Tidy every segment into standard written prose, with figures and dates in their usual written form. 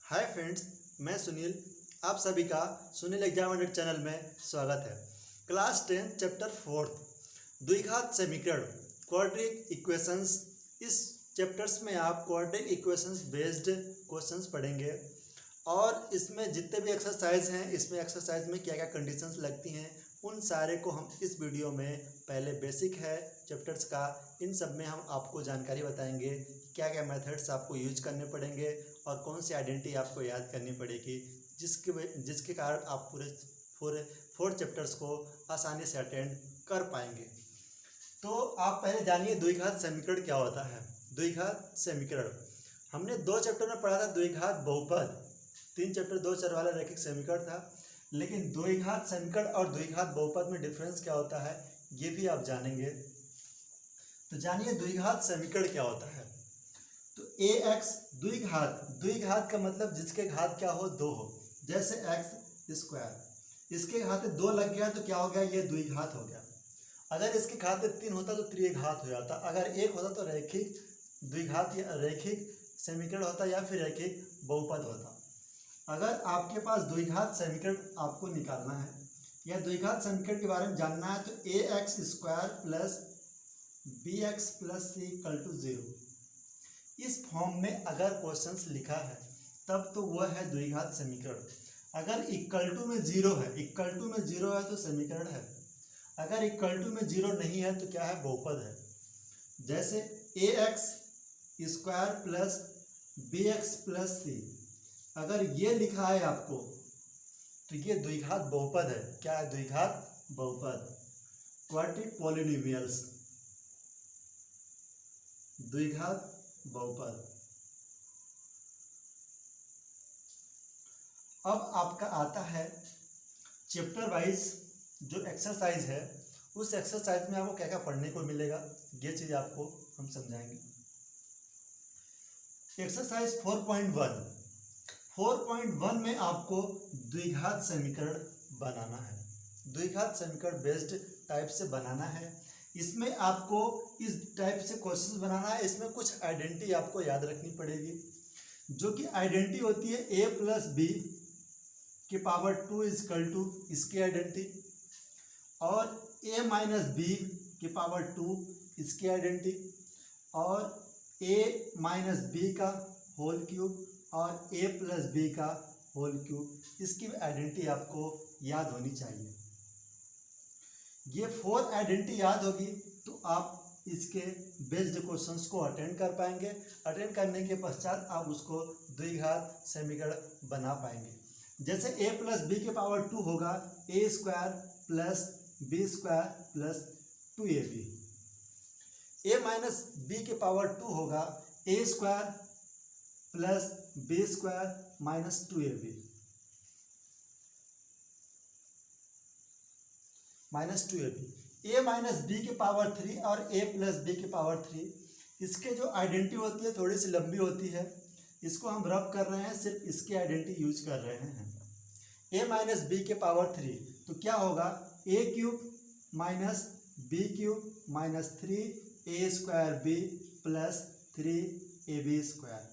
Hi friends, मैं सुनील। आप सभी का सुनील एग्जाम चैनल में स्वागत है। क्लास 10 चैप्टर 4 द्विघात समीकरण क्वाड्रेटिक इक्वेशंस। इस चैप्टर्स में आप क्वाड्रेटिक इक्वेशंस बेस्ड क्वेश्चंस पढ़ेंगे और इसमें जितने भी एक्सरसाइज हैं, इसमें एक्सरसाइज में क्या क्या कंडीशंस लगती हैं, उन सारे को हम इस वीडियो में पहले बेसिक है चैप्टर्स का, इन सब में हम आपको जानकारी बताएंगे क्या क्या मेथड्स आपको यूज करने पड़ेंगे और कौन सी आइडेंटिटी आपको याद करनी पड़ेगी, जिसके कारण आप पूरे 4 चैप्टर्स को आसानी से अटेंड कर पाएंगे। तो आप पहले जानिए द्विघात समीकरण क्या होता है। द्विघात समीकरण हमने 2 चैप्टर में पढ़ा था। द्विघात बहुपद 3 चैप्टर 2 चर वाला रैखिक समीकरण था, लेकिन द्विघात समीकरण और द्विघात बहुपद में डिफरेंस क्या होता है ये भी आप जानेंगे। तो जानिए द्विघात समीकरण क्या होता है। तो ax द्विघात का मतलब जिसके घात क्या हो, 2 हो। जैसे x स्क्वायर, इसके घात 2 लग गया तो क्या हो गया, ये द्विघात हो गया। अगर इसके घात 3 होता तो त्रिघात हो जाता। अगर 1 होता तो रैखिक द्विघात या रैखिक समीकरण होता या फिर रैखिक बहुपद होता। अगर आपके पास द्विघात समीकरण आपको निकालना है या द्विघात समीकरण के बारे में जानना है तो ax square plus bx plus c equal to 0, इस फॉर्म में अगर क्वेश्चंस लिखा है तब तो वह है द्विघात समीकरण। अगर इक्वल टू में 0 है, इक्वल टू में 0 है तो समीकरण है। अगर इक्वल टू में 0 नहीं है तो क्या है, बहुपद है। जैसे ax square plus bx plus c, अगर ये लिखा है आपको तो ये द्विघात बहुपद है। क्या है, द्विघात बहुपद, क्वाड्रेटिक पॉलिनोमियल्स, द्विघात बहुपद। अब आपका आता है चैप्टर वाइज जो एक्सरसाइज है, उस एक्सरसाइज में आपको क्या क्या पढ़ने को मिलेगा ये चीज आपको हम समझाएंगे। एक्सरसाइज 4.1 में आपको द्विघात समीकरण बनाना है। द्विघात समीकरण बेस्ड टाइप से बनाना है। इसमें आपको इस टाइप से क्वेश्चन बनाना है। इसमें कुछ आइडेंटिटी आपको याद रखनी पड़ेगी, जो कि आइडेंटिटी होती है a प्लस बी के पावर 2 इजकल टू इसकी आइडेंटिटी, और a माइनस बी के पावर 2 इसकी आइडेंटिटी, और a माइनस बी का होल क्यूब और a प्लस बी का होल क्यूब, इसकी आइडेंटिटी आपको याद होनी चाहिए। ये 4 आइडेंटिटी याद होगी तो आप इसके बेस्ड क्वेश्चंस को अटेंड कर पाएंगे। अटेंड करने के पश्चात आप उसको द्विघात समीकरण बना पाएंगे। जैसे a प्लस बी के पावर 2 होगा a square plus B square plus 2ab, a minus B के पावर 2 होगा a square plus B square minus 2ab minus 2ab। a minus B के पावर 3 और a प्लस बी के power 3, इसके जो identity होती है थोड़ी सी लंबी होती है। इसको हम रब कर रहे हैं, सिर्फ इसकी आइडेंटिटी यूज कर रहे हैं। a माइनस बी के पावर 3 तो क्या होगा, a cube minus B cube minus 3a square B plus 3ab square.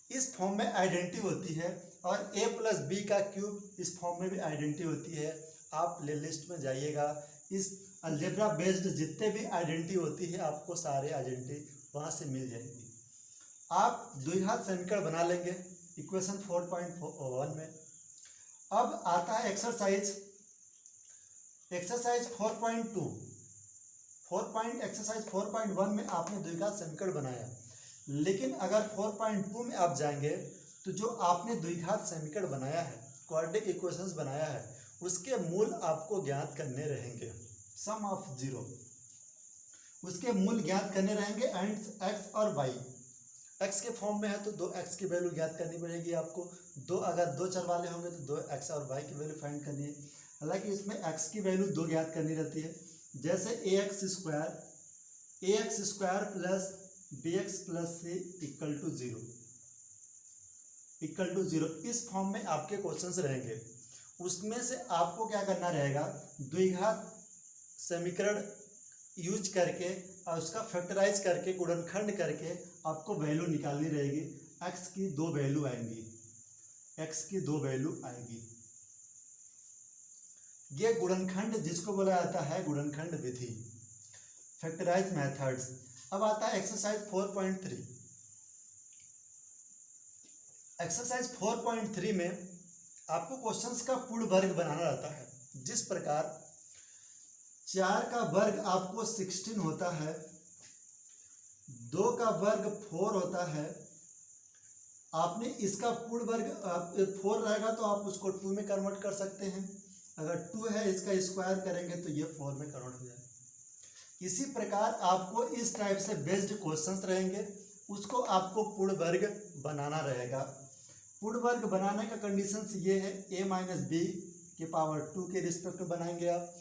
इस फॉर्म में आइडेंटिटी होती है। और a प्लस बी का क्यूब इस फॉर्म में भी आइडेंटिटी होती है। आप प्ले लिस्ट में जाइएगा, इस अलजेब्रा बेस्ड जितने भी आइडेंटिटी होती है आपको सारे आइडेंटिटी वहाँ से मिल जाएगी। आप द्विघात समीकरण बना लेंगे इक्वेशन 4.1 में। अब आता है एक्सरसाइज 4.2। एक्सरसाइज 4.1 में आपने द्विघात समीकरण बनाया, लेकिन अगर 4.2 में आप जाएंगे तो जो आपने द्विघात समीकरण बनाया है, क्वाड्रेटिक इक्वेशंस बनाया है, उसके मूल आपको ज्ञात करने रहेंगे। सम ऑफ 0, उसके मूल ज्ञात करने रहेंगे। एंड x और y, x के फॉर्म में है तो 2x की वैल्यू ज्ञात करनी पड़ेगी आपको। अगर 2 चर वाले होंगे तो 2x और y की वैल्यू फाइंड करनी है। हालांकि इसमें x की वैल्यू 2 ज्ञात करनी रहती है। जैसे ax square plus bx plus c equal to 0, इस फॉर्म में आपके क्वेश्चंस रहेंगे। उसमें से आपको क्या करना रहेगा, द्विघात समीकरण यूज करके और उसका फैक्टराइज करके, गुणनखंड करके आपको वैल्यू निकालनी रहेगी। x की 2 वैल्यू आएंगी, x की 2 वैल्यू आएगी। ये गुणनखंड जिसको बोला जाता है गुणनखंड विधि, फैक्टराइज मेथड्स। अब आता है एक्सरसाइज 4.3। एक्सरसाइज 4.3 में आपको क्वेश्चंस का पूर्ण वर्ग बनाना रहता है। जिस प्रकार 4 का वर्ग आपको 16 होता है, 2 का वर्ग 4 होता है। आपने इसका पूर्ण वर्ग 4 रहेगा तो आप उसको 2 में कन्वर्ट कर सकते हैं। अगर 2 है इसका स्क्वायर करेंगे तो ये 4 में कन्वर्ट हो जाएगा। इसी प्रकार आपको इस टाइप से बेस्ड क्वेश्चंस रहेंगे, उसको आपको पूर्ण वर्ग बनाना रहेगा। पूर्ण वर्ग बनाने का कंडीशंस ये है, a माइनस बी के पावर 2 के रिस्पेक्ट में बनाएंगे आप,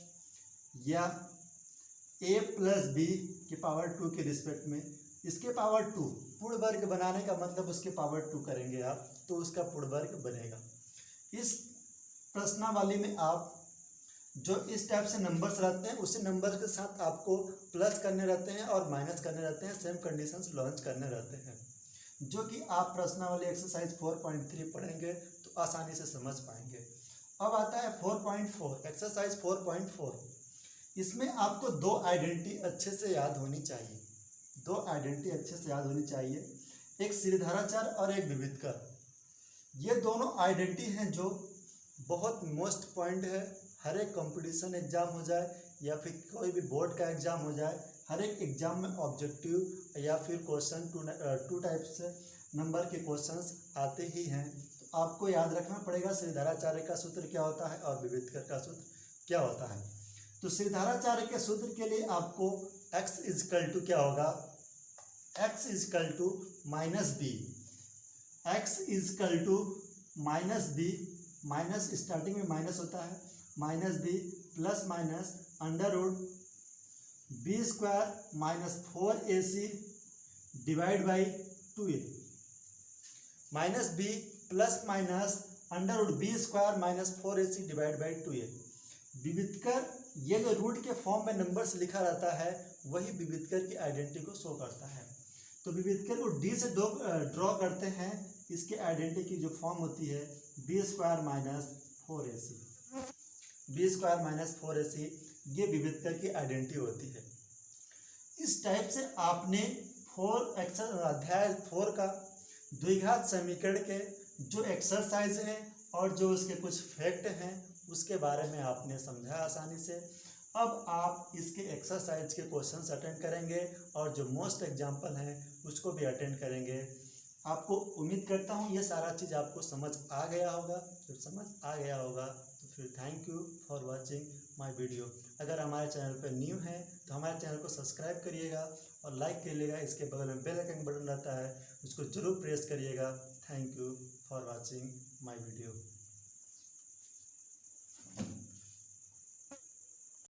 या a प्लस बी के पावर 2 के रिस्पेक्ट में। इसके पावर 2 पूर्ण वर्ग बनाने का मतलब उसके पावर 2 करेंगे आप तो उसका पूर्ण वर्ग बनेगा। इस प्रश्नावली में आप जो इस टाइप से नंबर्स रहते हैं उसी नंबर के साथ आपको प्लस करने रहते हैं और माइनस करने रहते हैं, सेम कंडीशंस लॉन्च करने रहते हैं, जो कि आप प्रश्नावली एक्सरसाइज 4.3 पढ़ेंगे तो आसानी से समझ पाएंगे। अब आता है 4.4, एक्सरसाइज 4.4। इसमें आपको 2 आइडेंटिटी अच्छे से याद होनी चाहिए। 2 आइडेंटिटी अच्छे से याद होनी चाहिए, एक श्रीधराचार्य और एक विविधकर। ये दोनों आइडेंटिटी हैं जो बहुत मोस्ट पॉइंट है। हर एक कंपटीशन एग्जाम हो जाए या फिर कोई भी बोर्ड का एग्जाम हो जाए, हर एक एग्जाम में ऑब्जेक्टिव या फिर क्वेश्चन टू टाइप से नंबर के क्वेश्चंस आते ही हैं। तो आपको याद रखना पड़ेगा श्रीधराचार्य का सूत्र क्या होता है और विविधकर का सूत्र क्या होता है। तो श्रीधराचार्य के सूत्र के लिए आपको x इजकल टू क्या होगा, x equal to minus B, x equal to minus B, minus starting में माइनस होता है, minus B plus minus under root B square minus 4ac divide by 2a, minus B plus minus under root B square minus 4ac divide by 2a। विविधकर ये जो root के form में numbers लिखा रहता है वही विविधकर की आइडेंटिटी को शो करता है। तो विविधकर को डी से ड्रॉ करते हैं, इसके आइडेंटिटी की जो फॉर्म होती है B square minus 4ac, B square minus 4ac, ये विविधकर की आइडेंटिटी होती है। इस टाइप से आपने अध्याय 4 का द्विघात समीकरण के जो एक्सरसाइज हैं और जो उसके कुछ फैक्ट हैं उसके बारे में आपने समझा आसानी से। अब आप इसके एक्सरसाइज के क्वेश्चंस अटेंड करेंगे और जो मोस्ट एग्जाम्पल हैं उसको भी अटेंड करेंगे। आपको उम्मीद करता हूँ ये सारा चीज़ आपको समझ आ गया होगा। जब समझ आ गया होगा तो फिर thank you for watching my video. अगर हमारे चैनल पर न्यू है तो हमारे चैनल को सब्सक्राइब करिएगा और लाइक करिएगा। इसके बगल में बेल आइकन बटन रहता है, उसको जरूर प्रेस करिएगा। Thank you for watching my video.